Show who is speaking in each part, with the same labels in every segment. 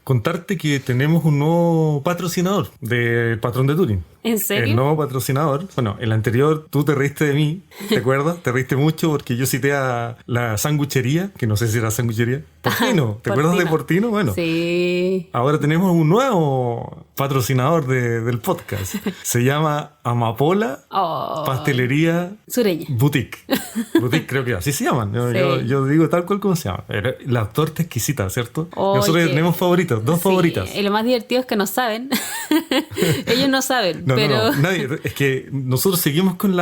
Speaker 1: contarte que tenemos un nuevo patrocinador del Patrón de Turing.
Speaker 2: ¿En serio?
Speaker 1: El nuevo patrocinador. Bueno, el anterior tú te reíste de mí, ¿te acuerdas? Te reíste mucho porque yo cité a la sanguchería, que no sé si era sanguchería. Portino. ¿Te acuerdas de Portino? Bueno.
Speaker 2: Sí.
Speaker 1: Ahora tenemos un nuevo patrocinador del podcast. Se llama Amapola Pastelería
Speaker 2: Sureña.
Speaker 1: Boutique. Boutique creo que así se llaman.
Speaker 2: Sí.
Speaker 1: Yo digo tal cual como se llama. La torta exquisita, ¿cierto?
Speaker 2: Oye.
Speaker 1: Nosotros tenemos favoritos, dos favoritas.
Speaker 2: Y lo más divertido es que no saben. Ellos no saben.
Speaker 1: No, nadie. Es que nosotros seguimos con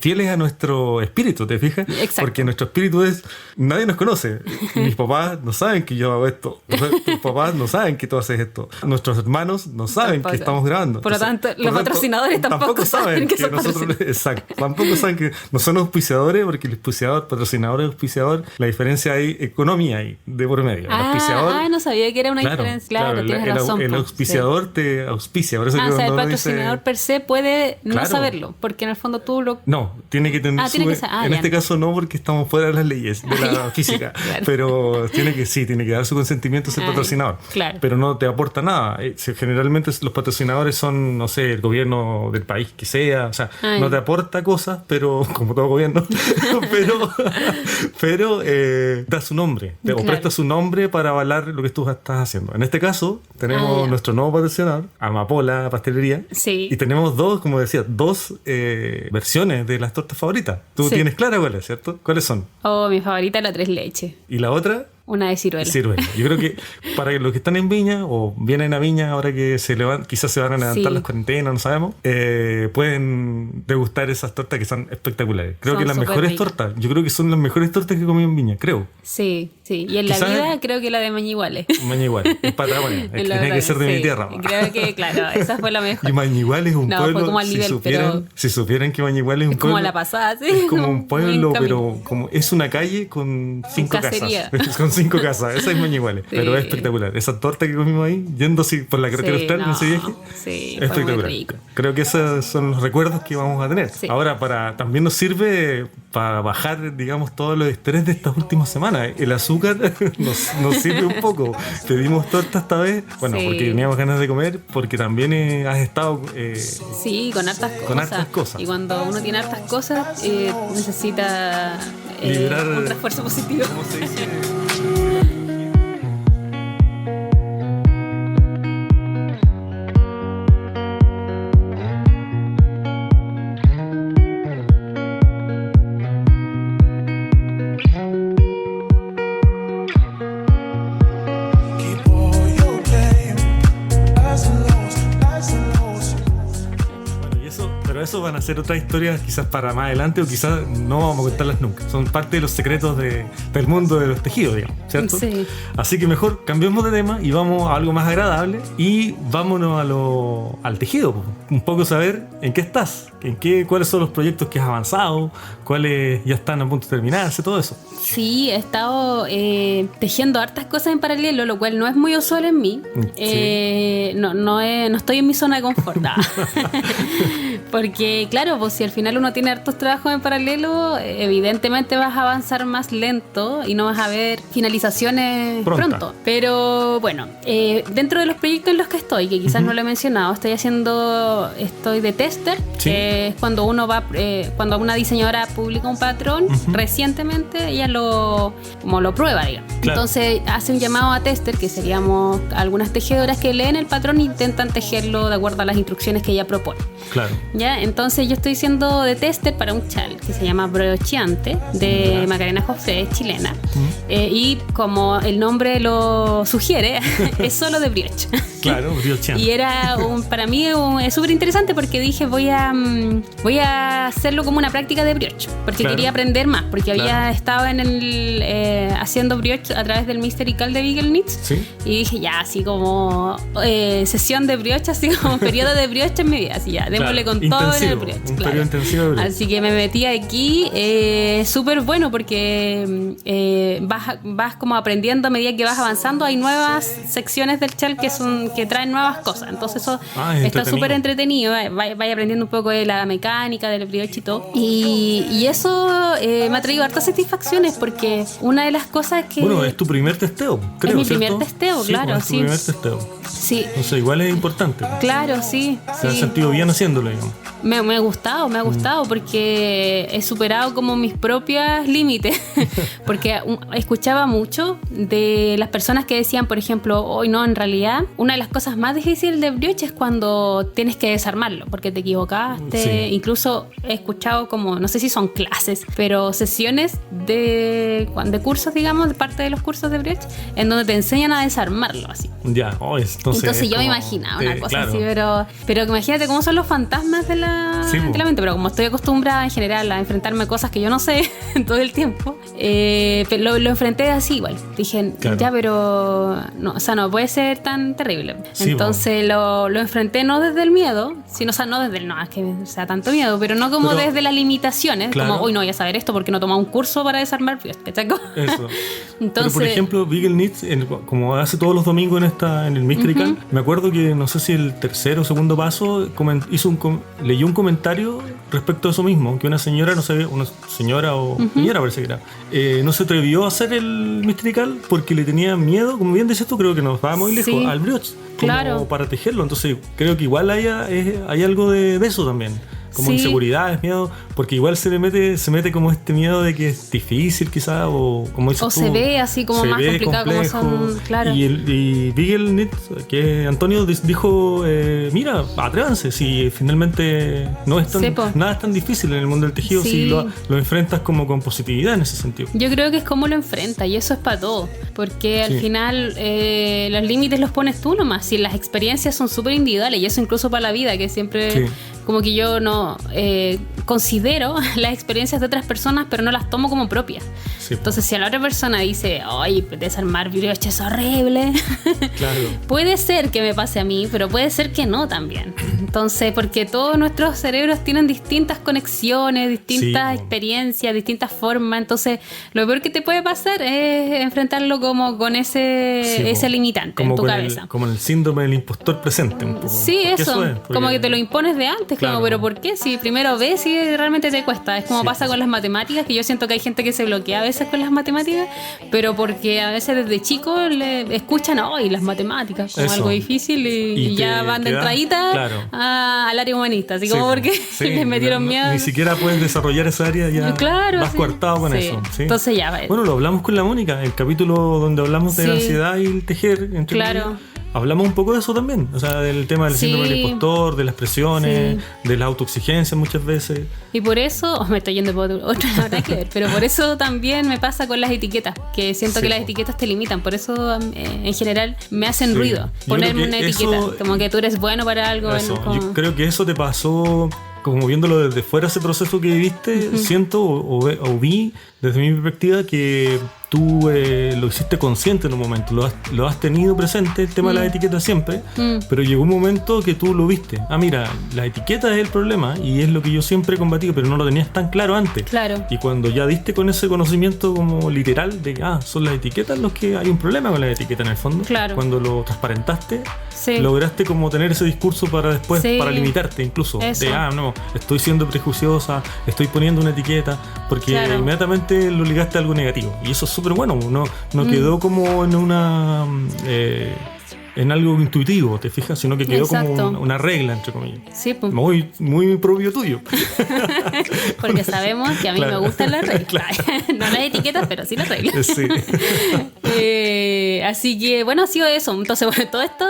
Speaker 1: fieles a nuestro espíritu, ¿te fijas?
Speaker 2: Exacto.
Speaker 1: Porque nuestro espíritu es, nadie nos conoce. Mis papás no saben que yo hago esto. Tus papás no saben que tú haces esto. Nuestros hermanos no saben que estamos grabando.
Speaker 2: Por lo tanto, los patrocinadores tampoco saben que
Speaker 1: nosotros, exacto, tampoco saben que no son auspiciadores, porque el auspiciador, patrocinador y auspiciador, la diferencia hay economía ahí de por medio. El auspiciador,
Speaker 2: no sabía que era una diferencia. Claro, tienes razón.
Speaker 1: El auspiciador te auspicia. Por eso que
Speaker 2: o sea, el patrocinador per se puede no saberlo, porque en el fondo tú lo...
Speaker 1: No, tiene que tener en este caso no, porque estamos fuera de las leyes de la física, claro. Pero tiene que dar su consentimiento a ser patrocinador.
Speaker 2: Claro.
Speaker 1: Pero no te aporta nada. Generalmente los patrocinadores son, no sé, el gobierno del país que sea, o sea, no te aporta cosas, pero como todo gobierno, pero da su nombre, o presta su nombre para avalar lo que tú estás haciendo. En este caso, tenemos nuestro nuevo patrocinador, Amapola Pastelería,
Speaker 2: sí.
Speaker 1: Y tenemos como decía, dos versiones de las tortas favoritas. Tú tienes clara cuáles, ¿cierto? ¿Cuáles son?
Speaker 2: Mi favorita es la tres leches.
Speaker 1: ¿Y la otra?
Speaker 2: Una de ciruela.
Speaker 1: Yo creo que para los que están en Viña o vienen a Viña ahora que quizás se van a levantar las cuarentenas, no sabemos, pueden degustar esas tortas que son espectaculares. Creo que las mejores tortas, yo creo que son las mejores tortas que he comido en Viña, creo.
Speaker 2: Sí. Y en quizás la vida creo que la de Mañiguales.
Speaker 1: Mañiguales, en Patagonia. Tenía que ser de mi tierra.
Speaker 2: Creo que, claro, esa fue la mejor.
Speaker 1: Y Mañiguales es un pueblo,
Speaker 2: fue como al nivel,
Speaker 1: si supieran que Mañiguales es un pueblo.
Speaker 2: Como la pasada, sí.
Speaker 1: Es como un pueblo, pero como es una calle con 5 casas. Con 5 casas. Esa es Mañiguales. Sí. Pero es espectacular. Esa torta que comimos ahí, yendo así por la carretera austral en ese viaje, es espectacular. Creo que esos son los recuerdos que vamos a tener. Sí. Ahora, también nos sirve para bajar, digamos, todo el estrés de estas últimas semanas. El azúcar nos sirve un poco. Pedimos torta esta vez, porque teníamos ganas de comer, porque también has estado...
Speaker 2: con hartas cosas. Y cuando uno tiene hartas cosas, necesita
Speaker 1: liberar
Speaker 2: un refuerzo positivo.
Speaker 1: ¿Cómo se dice? Eso van a ser otras historias quizás para más adelante o quizás no vamos a contarlas nunca. Son parte de los secretos del mundo de los tejidos, digamos, ¿cierto?
Speaker 2: Sí.
Speaker 1: Así que mejor cambiemos de tema y vamos a algo más agradable y vámonos al tejido. Un poco saber en qué estás, cuáles son los proyectos que has avanzado, cuáles ya están a punto de terminarse, todo eso.
Speaker 2: Sí, he estado tejiendo hartas cosas en paralelo, lo cual no es muy usual en mí. Sí. No estoy en mi zona de confort. Porque claro, pues si al final uno tiene hartos trabajos en paralelo, evidentemente vas a avanzar más lento y no vas a ver finalizaciones pronto. Pero bueno, dentro de los proyectos en los que estoy, que quizás no lo he mencionado, estoy de tester, que es cuando cuando una diseñadora publica un patrón, recientemente ella lo prueba, digamos. Claro. Entonces hace un llamado a tester, que seríamos algunas tejedoras que leen el patrón e intentan tejerlo de acuerdo a las instrucciones que ella propone.
Speaker 1: Claro.
Speaker 2: ¿Ya? Entonces yo estoy siendo de tester para un chal que se llama Brocheante de Macarena Jofré, chilena. Y como el nombre lo sugiere, es solo de brioche.
Speaker 1: Claro, briocheante.
Speaker 2: Y era para mí es súper interesante porque dije voy a hacerlo como una práctica de brioche, porque quería aprender más, porque había estado haciendo brioche a través del Mystery Call de Beagle Knits. ¿Sí? Y dije ya, así como sesión de brioche, así como periodo de brioche en mi vida, así ya, démosle con todo en el brioche.
Speaker 1: Un periodo intensivo de brioche.
Speaker 2: Así que me metí aquí, súper bueno porque vas como aprendiendo a medida que vas avanzando. Hay nuevas secciones del chal que traen nuevas cosas. Entonces eso está súper entretenido. Vaya aprendiendo un poco de la mecánica del brioche y todo. Y eso me ha traído hartas satisfacciones porque una de las cosas que...
Speaker 1: Bueno, es tu primer testeo, creo,
Speaker 2: es mi
Speaker 1: ¿cierto?
Speaker 2: primer testeo,
Speaker 1: sí,
Speaker 2: claro,
Speaker 1: es tu primer testeo.
Speaker 2: Sí.
Speaker 1: Entonces igual es importante.
Speaker 2: Claro, sí.
Speaker 1: ¿Te has sentido bien haciéndolo, digamos?
Speaker 2: Me ha gustado porque he superado como mis propios límites. Porque escuchaba mucho de las personas que decían, por ejemplo, hoy no, en realidad, una de las cosas más difíciles de brioche es cuando tienes que desarmarlo, porque te equivocaste. Sí. Incluso he escuchado como, no sé si son clases, pero sesiones de cursos, digamos, de parte de los cursos de brioche, en donde te enseñan a desarmarlo así.
Speaker 1: Ya, entonces
Speaker 2: yo me imaginaba una cosa así, pero imagínate cómo son los fantasmas de la mente, pero como estoy acostumbrada en general a enfrentarme a cosas que yo no sé todo el tiempo, lo enfrenté así igual. Dije, ya, pero no, o sea, no puede ser tan terrible. Sí, entonces lo enfrenté no desde el miedo, sino, o sea, no desde el no, es que sea tanto miedo, pero no como desde las limitaciones, como, uy, no voy a saber esto porque no he tomado un curso para desarmar, ¿cachai?
Speaker 1: Eso. Entonces, pero por ejemplo, Beagle Knits, como hace todos los domingos en el Mystical, me acuerdo que no sé si el tercer o segundo paso leyó un comentario respecto a eso mismo, que una señora, no sé, una señora o señora parece que era, no se atrevió a hacer el Mystical porque le tenía miedo, como bien decías tú, creo que nos va muy lejos, al brioche, como para tejerlo. Entonces creo que igual hay algo de eso también. Como inseguridades, miedo, porque igual se mete como este miedo de que es difícil quizá, o como dices tú,
Speaker 2: se ve así como más complicado, complejo, como son, claro.
Speaker 1: Y Beagle Knit, que Antonio dijo, mira, atrévanse, si finalmente nada es tan difícil en el mundo del tejido, si lo enfrentas como con positividad en ese sentido.
Speaker 2: Yo creo que es como lo enfrentas, y eso es para todo, porque al final los límites los pones tú nomás, y las experiencias son súper individuales, y eso incluso para la vida, que siempre... Como que yo no considero las experiencias de otras personas, pero no las tomo como propias. Sí. Entonces, si a la otra persona dice, ay, desarmar brioche es horrible, puede ser que me pase a mí, pero puede ser que no también. Entonces, porque todos nuestros cerebros tienen distintas conexiones, distintas experiencias, distintas formas. Entonces, lo peor que te puede pasar es enfrentarlo como con ese limitante como en tu cabeza.
Speaker 1: Como el síndrome del impostor presente. Un poco.
Speaker 2: Sí, eso. Como que te lo impones de antes. Como, pero ¿por qué? Si primero ves si realmente te cuesta. Es como pasa con las matemáticas, que yo siento que hay gente que se bloquea a veces con las matemáticas, pero porque a veces desde chico le escuchan, y las matemáticas como algo difícil y ya van de entradita al área humanista. Así como porque les metieron miedo.
Speaker 1: Ni siquiera pueden desarrollar esa área, ya vas coartado con eso. ¿Sí?
Speaker 2: Entonces ya.
Speaker 1: Bueno, lo hablamos con la Mónica, el capítulo donde hablamos de la ansiedad y el tejer. Hablamos un poco de eso también, o sea, del tema del síndrome del impostor, de las presiones, de la autoexigencia muchas veces.
Speaker 2: Y por eso, me estoy yendo por otra, nada que ver, pero por eso también me pasa con las etiquetas, que siento que las etiquetas te limitan, por eso en general me hacen ruido ponerme una etiqueta, como que tú eres bueno para algo.
Speaker 1: Yo creo que eso te pasó, como viéndolo desde fuera, ese proceso que viviste, siento o vi desde mi perspectiva que tú lo hiciste consciente en un momento, lo has tenido presente, el tema de las etiquetas siempre, pero llegó un momento que tú lo viste. Mira, la etiqueta es el problema y es lo que yo siempre he combatido, pero no lo tenías tan claro antes.
Speaker 2: Claro.
Speaker 1: Y cuando ya diste con ese conocimiento como literal de son las etiquetas los que hay un problema con las etiquetas en el fondo, cuando lo transparentaste, lograste como tener ese discurso para después, para limitarte incluso. Eso. De, no, estoy siendo prejuiciosa, estoy poniendo una etiqueta, porque inmediatamente lo ligaste a algo negativo. Y eso es súper bueno, no quedó como en una... en algo intuitivo, ¿te fijas? Sino que quedó como una regla, entre comillas. Sí, pues. Muy, muy propio tuyo.
Speaker 2: Porque sabemos que a mí me gustan las reglas. No las etiquetas, pero sí las reglas. Sí. Así que, bueno, ha sido eso. Entonces, bueno, todo esto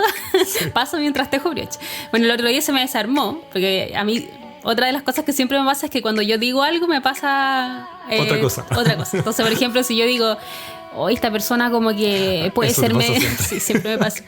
Speaker 2: pasa mientras tejo brioche. Bueno, el otro día se me desarmó, porque a mí... Otra de las cosas que siempre me pasa es que cuando yo digo algo me pasa
Speaker 1: otra cosa.
Speaker 2: Entonces, por ejemplo, si yo digo, esta persona como que puede ser sí, siempre me pasa.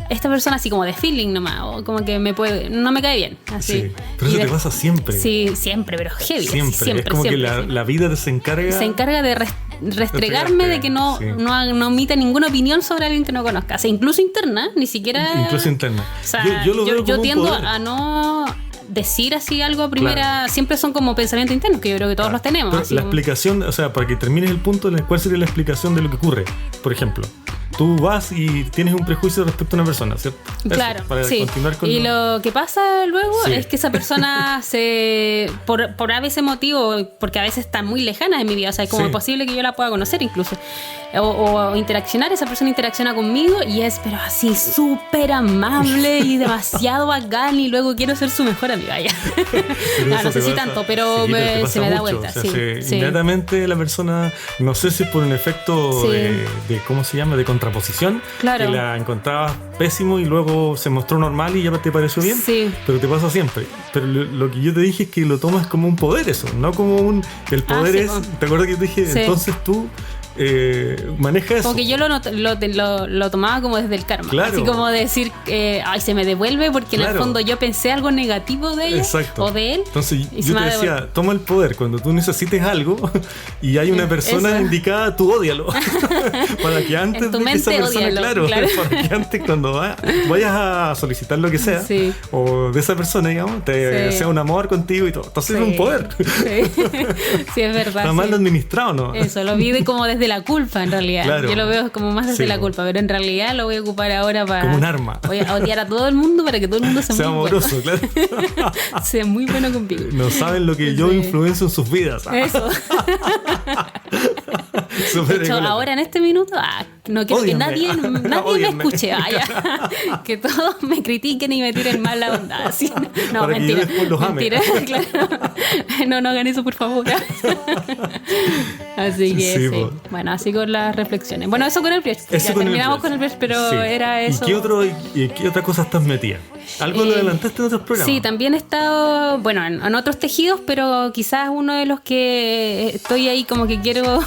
Speaker 2: Esta persona así como de feeling nomás, o como que no me cae bien. Así.
Speaker 1: Sí, pero eso te pasa siempre.
Speaker 2: Sí, siempre, pero heavy.
Speaker 1: Siempre. Es como que la vida se encarga
Speaker 2: de restregarme de que no emita ninguna opinión sobre alguien que no conozca. O sea, incluso interna, ni siquiera.
Speaker 1: Incluso interna.
Speaker 2: O sea, yo tiendo a no decir así algo a primera, siempre son como pensamientos internos, que yo creo que todos los tenemos.
Speaker 1: Pero la explicación, o sea, para que termines el punto, ¿cuál sería la explicación de lo que ocurre? Por ejemplo, tú vas y tienes un prejuicio respecto a una persona, ¿cierto?
Speaker 2: Claro, para continuar con lo que pasa luego es que esa persona por a veces motivo, porque a veces está muy lejana de mi vida, o sea, es como posible que yo la pueda conocer incluso, o interaccionar, esa persona interacciona conmigo y es pero así súper amable y demasiado bacán y luego quiero ser su mejor amiga ya. No sé si tanto, pero se me da vuelta.
Speaker 1: O sea, inmediatamente la persona, no sé si por un efecto de ¿cómo se llama? De contraposición, que la encontrabas pésimo y luego se mostró normal y ya te pareció bien, pero te pasa siempre. Pero lo que yo te dije es que lo tomas como un poder eso, no como el poder es, ¿te acuerdas que te dije? Entonces tú maneja eso.
Speaker 2: Porque yo lo tomaba como desde el karma, así como decir ay, se me devuelve porque en el fondo yo pensé algo negativo de ella o de él.
Speaker 1: Entonces yo te decía, toma el poder cuando tú necesites algo y hay una persona indicada, tú ódialo. Para que antes de que esa persona, claro, para que antes cuando vayas a solicitar lo que sea o de esa persona, digamos, sea un amor contigo y todo. Entonces es un poder.
Speaker 2: Sí, es verdad.
Speaker 1: Está mal administrado, ¿no?
Speaker 2: Eso, lo vi como desde la culpa en realidad. Yo lo veo como más desde la culpa, pero en realidad lo voy a ocupar ahora para
Speaker 1: como un arma.
Speaker 2: Voy a odiar a todo el mundo para que todo el mundo sea muy
Speaker 1: amoroso,
Speaker 2: bueno. Claro. Sea muy bueno conmigo.
Speaker 1: No saben lo que yo influencio en sus vidas.
Speaker 2: Eso. De hecho, ahora en este minuto no quiero que nadie me escuche. Que todos me critiquen y me tiren mal la onda. Así. No,
Speaker 1: para
Speaker 2: mentira.
Speaker 1: Que yo después los
Speaker 2: mentira, claro. No hagan eso, por favor. Así que bueno, así con las reflexiones. Bueno, eso con el Brecht. Ya terminamos con el Brecht, pero era eso.
Speaker 1: ¿Y qué otra cosa estás metida? ¿Algo lo adelantaste en otros programas?
Speaker 2: Sí, también he estado, bueno, en otros tejidos, pero quizás uno de los que estoy ahí como que quiero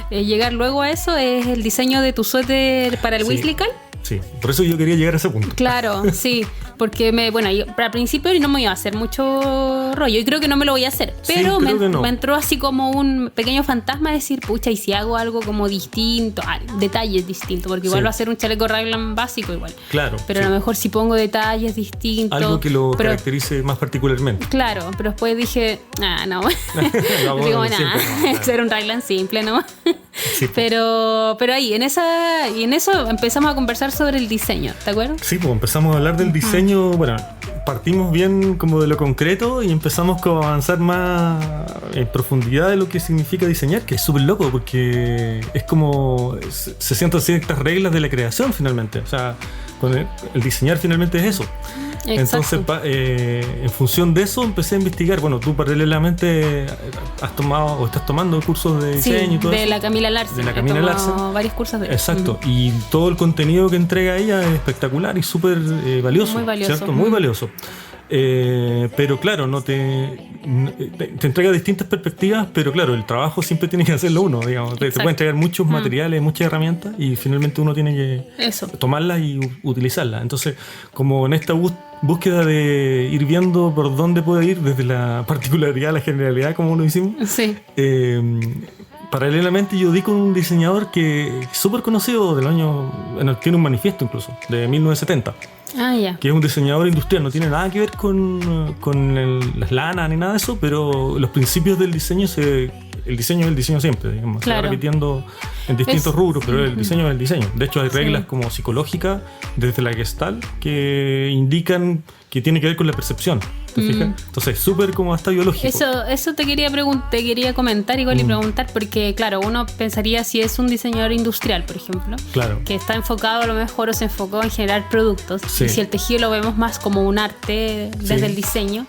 Speaker 2: llegar luego a eso es el diseño de tu suéter para el Weasley-Cal.
Speaker 1: Sí, por eso yo quería llegar a ese punto.
Speaker 2: Claro, sí, porque yo al principio no me iba a hacer mucho rollo y creo que no me lo voy a hacer, pero me entró así como un pequeño fantasma de decir, pucha, y si hago algo como distinto, detalles distintos, porque igual va a ser un chaleco Raglan básico igual. Claro. Pero a lo mejor si pongo detalles distintos.
Speaker 1: Algo que lo caracterice más particularmente.
Speaker 2: Claro, pero después dije, no. Digo, ser un Raglan simple, ¿no? Sí. Pero ahí, en eso empezamos a conversar sobre el diseño, ¿te acuerdas?
Speaker 1: Sí, pues empezamos a hablar del diseño, bueno, partimos bien como de lo concreto y empezamos a avanzar más en profundidad de lo que significa diseñar, que es súper loco porque es como se sientan ciertas reglas de la creación finalmente, o sea, con el diseñar finalmente es eso. Exacto. Entonces, en función de eso empecé a investigar. Bueno, tú paralelamente has tomado o estás tomando cursos de diseño y todo
Speaker 2: de
Speaker 1: eso.
Speaker 2: La Camila Larsen.
Speaker 1: De la Camila Larsen.
Speaker 2: Varios cursos de
Speaker 1: Exacto. Y todo el contenido que entrega ella es espectacular y súper valioso.
Speaker 2: Muy valioso.
Speaker 1: ¿Cierto? Muy valioso. Pero claro, te entrega distintas perspectivas, pero claro, el trabajo siempre tiene que hacerlo uno, digamos. Te puede entregar muchos materiales, muchas herramientas y finalmente uno tiene que tomarlas y utilizarlas. Entonces, como en esta búsqueda de ir viendo por dónde puede ir desde la particularidad a la generalidad, como lo hicimos, paralelamente yo di con un diseñador que es súper conocido del año, tiene un manifiesto incluso, de 1970. Que es un diseñador industrial, no tiene nada que ver con las lanas ni nada de eso, pero los principios del diseño el diseño es el diseño siempre, digamos, se va repitiendo en distintos rubros, pero el diseño es el diseño. De hecho hay reglas como psicológicas desde la Gestalt que indican que tiene que ver con la percepción. ¿Te fijas? Entonces, súper como hasta biológico.
Speaker 2: Eso te quería comentar igual y preguntar, porque claro, uno pensaría si es un diseñador industrial, por ejemplo, que está enfocado a lo mejor o se enfocó en generar productos, y si el tejido lo vemos más como un arte desde el diseño,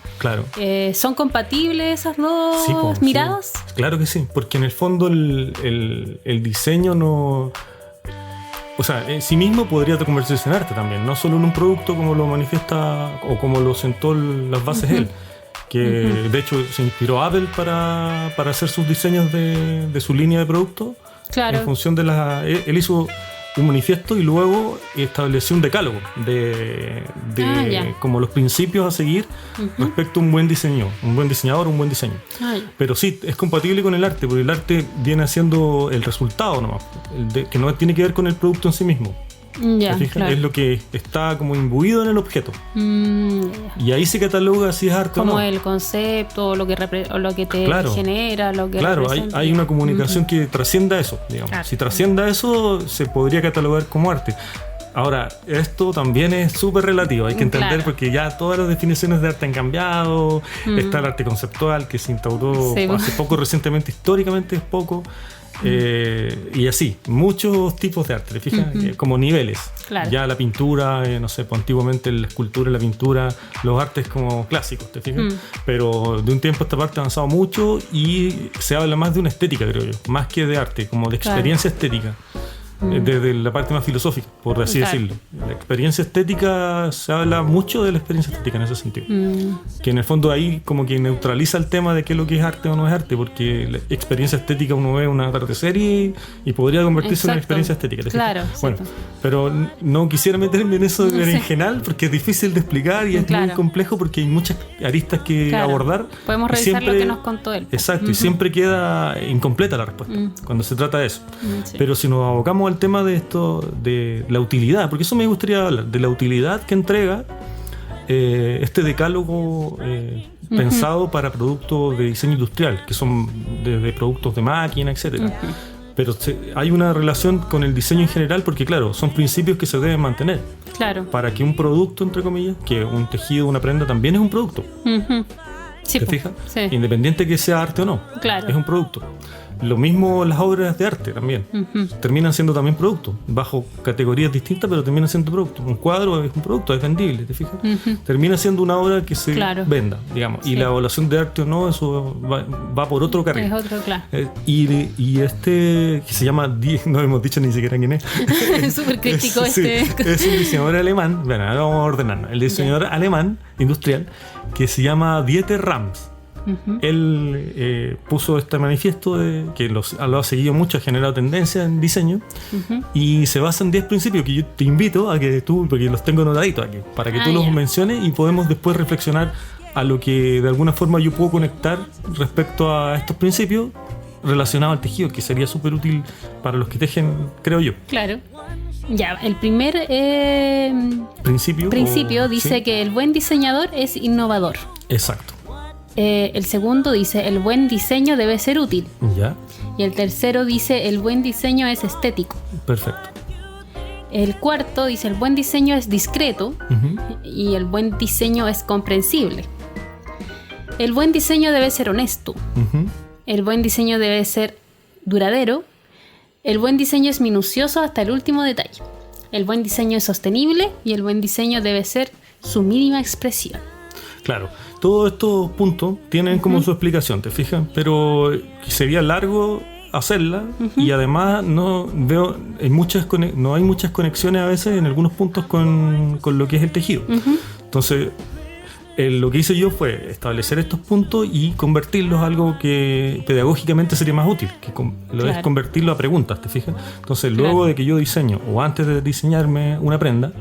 Speaker 2: ¿son compatibles esas dos miradas?
Speaker 1: Sí. Claro que sí, porque en el fondo el diseño no... O sea, en sí mismo podría convertirse en arte también, no solo en un producto como lo manifiesta o como lo sentó las bases él, que de hecho se inspiró Apple para hacer sus diseños de su línea de productos. En función de él hizo un manifiesto y luego estableció un decálogo de como los principios a seguir respecto a un buen diseño, un buen diseñador, un buen diseño. Pero sí, es compatible con el arte, porque el arte viene siendo el resultado nomás, que no tiene que ver con el producto en sí mismo.
Speaker 2: Claro.
Speaker 1: Es lo que está como imbuido en el objeto. Y ahí se cataloga si es arte
Speaker 2: como
Speaker 1: o no.
Speaker 2: El concepto, lo que te genera, lo que
Speaker 1: Claro, hay una comunicación que trascienda eso, digamos.
Speaker 2: Claro.
Speaker 1: Si trascienda eso, se podría catalogar como arte. Ahora, esto también es súper relativo, hay que entender porque ya todas las definiciones de arte han cambiado. Está el arte conceptual que se instauró hace poco, recientemente, históricamente es poco. Y así, muchos tipos de arte, ¿te fijas? Como niveles.
Speaker 2: Claro.
Speaker 1: Ya la pintura, no sé, pues antiguamente la escultura y la pintura, los artes como clásicos, ¿te fijas? Pero de un tiempo a esta parte ha avanzado mucho y se habla más de una estética, creo yo, más que de arte, como de experiencia estética. Desde la parte más filosófica, por así decirlo. La experiencia estética, se habla mucho de la experiencia estética en ese sentido. Que en el fondo ahí como que neutraliza el tema de qué es lo que es arte o no es arte, porque la experiencia estética uno ve una atardecer y podría convertirse en una experiencia estética.
Speaker 2: Claro.
Speaker 1: Bueno, pero no quisiera meterme en eso de berenjenal porque es difícil de explicar y es muy complejo porque hay muchas aristas que abordar.
Speaker 2: Podemos revisar lo que nos contó él.
Speaker 1: Exacto, y siempre queda incompleta la respuesta cuando se trata de eso. Pero si nos abocamos al tema de esto, de la utilidad, porque eso me gustaría hablar, de la utilidad que entrega este decálogo pensado para productos de diseño industrial, que son desde productos de máquina, etcétera. Pero hay una relación con el diseño en general porque, claro, son principios que se deben mantener.
Speaker 2: Claro.
Speaker 1: Para que un producto, entre comillas, que un tejido, una prenda también es un producto.
Speaker 2: Sí,
Speaker 1: ¿te fijas?
Speaker 2: Sí.
Speaker 1: Independiente que sea arte o no.
Speaker 2: Claro.
Speaker 1: Es un producto. Lo mismo las obras de arte también. Terminan siendo también productos, bajo categorías distintas, pero terminan siendo productos. Un cuadro es un producto, es vendible, ¿te fijas? Termina siendo una obra que se venda, digamos. Y la evaluación de arte o no, eso va por otro carril.
Speaker 2: Es otro, claro.
Speaker 1: Y este, que se llama, no hemos dicho ni siquiera quién es.
Speaker 2: Es súper crítico
Speaker 1: es un diseñador alemán, bueno, ahora vamos a ordenarnos. El diseñador alemán, industrial, que se llama Dieter Rams. Él puso este manifiesto que lo ha seguido mucho, ha generado tendencia en diseño y se basa en 10 principios que yo te invito a que tú, porque los tengo anotaditos aquí, para que tú los menciones y podemos después reflexionar a lo que de alguna forma yo puedo conectar respecto a estos principios relacionados al tejido, que sería súper útil para los que tejen, creo yo.
Speaker 2: Claro. Ya, el primer principio dice que el buen diseñador es innovador.
Speaker 1: Exacto.
Speaker 2: El segundo dice el buen diseño debe ser útil.
Speaker 1: Ya.
Speaker 2: Y el tercero dice el buen diseño es estético.
Speaker 1: Perfecto.
Speaker 2: El cuarto dice el buen diseño es discreto y el buen diseño es comprensible. El buen diseño debe ser honesto. El buen diseño debe ser duradero. El buen diseño es minucioso hasta el último detalle. El buen diseño es sostenible y el buen diseño debe ser su mínima expresión. Claro.
Speaker 1: Todos estos puntos tienen como su explicación, ¿te fijas? Pero sería largo hacerla y además no hay muchas conexiones a veces en algunos puntos con lo que es el tejido. Entonces, lo que hice yo fue establecer estos puntos y convertirlos a algo que pedagógicamente sería más útil, que es convertirlo a preguntas, ¿te fijas? Entonces, luego de que yo diseño o antes de diseñarme una prenda,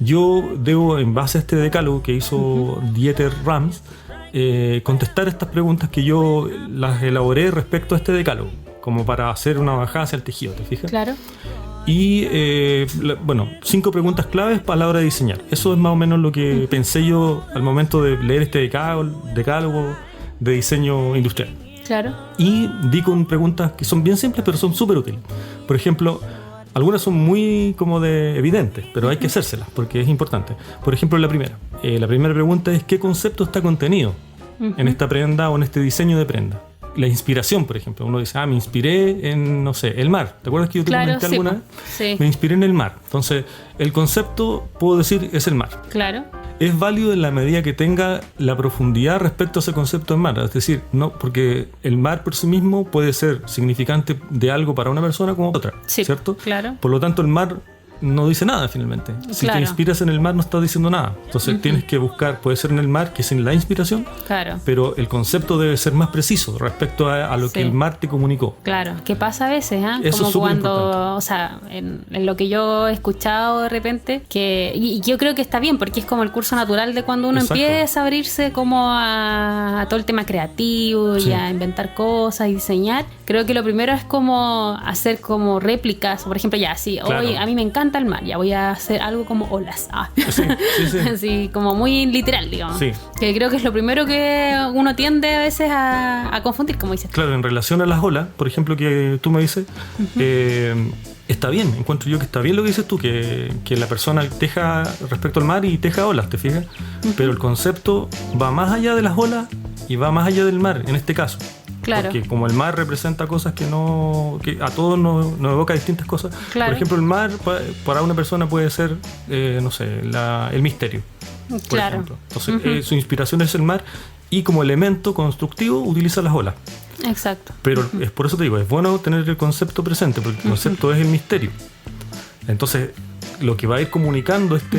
Speaker 1: yo debo, en base a este decálogo que hizo Dieter Rams, contestar estas preguntas que yo las elaboré respecto a este decálogo, como para hacer una bajada hacia el tejido, ¿te fijas?
Speaker 2: Claro.
Speaker 1: Y 5 preguntas claves para la hora de diseñar. Eso es más o menos lo que pensé yo al momento de leer este decálogo de diseño industrial.
Speaker 2: Claro.
Speaker 1: Y di con preguntas que son bien simples, pero son súper útiles. Por ejemplo, algunas son muy como de evidentes, pero hay que hacérselas porque es importante. Por ejemplo, la primera pregunta es ¿qué concepto está contenido en esta prenda o en este diseño de prenda? La inspiración, por ejemplo. Uno dice, me inspiré en, no sé, el mar. ¿Te acuerdas que yo te comenté alguna vez?
Speaker 2: Sí.
Speaker 1: Me inspiré en el mar. Entonces, el concepto, puedo decir, es el mar.
Speaker 2: Claro.
Speaker 1: Es válido en la medida que tenga la profundidad respecto a ese concepto del mar. Es decir, no, porque el mar por sí mismo puede ser significante de algo para una persona como otra, ¿cierto?
Speaker 2: Claro.
Speaker 1: Por lo tanto, el mar no dice nada finalmente. Si te inspiras en el mar no estás diciendo nada. Entonces tienes que buscar, puede ser en el mar, que es en la inspiración, pero el concepto debe ser más preciso respecto a lo que el mar te comunicó.
Speaker 2: Claro, que pasa a veces,
Speaker 1: Eso
Speaker 2: como
Speaker 1: es
Speaker 2: cuando, o sea, en lo que yo he escuchado de repente, y yo creo que está bien, porque es como el curso natural de cuando uno empieza a abrirse como a todo el tema creativo y a inventar cosas y diseñar. Creo que lo primero es como hacer como réplicas, por ejemplo, oye, a mí me encanta representa el mar? Ya voy a hacer algo como olas.
Speaker 1: Sí.
Speaker 2: Así como muy literal, digamos.
Speaker 1: Sí.
Speaker 2: Que creo que es lo primero que uno tiende a veces a confundir, como dices.
Speaker 1: Claro, en relación a las olas, por ejemplo, que tú me dices, está bien, encuentro yo que está bien lo que dices tú, que la persona teja respecto al mar y teja olas, ¿te fijas? Pero el concepto va más allá de las olas y va más allá del mar, en este caso.
Speaker 2: Claro.
Speaker 1: Porque como el mar representa cosas que a todos nos evoca distintas cosas.
Speaker 2: Claro.
Speaker 1: Por ejemplo, el mar para una persona puede ser, no sé, el misterio. Por ejemplo. Entonces, su inspiración es el mar y como elemento constructivo utiliza las olas.
Speaker 2: Exacto.
Speaker 1: Pero es por eso te digo, es bueno tener el concepto presente, porque el concepto es el misterio. Entonces, lo que va a ir comunicando esta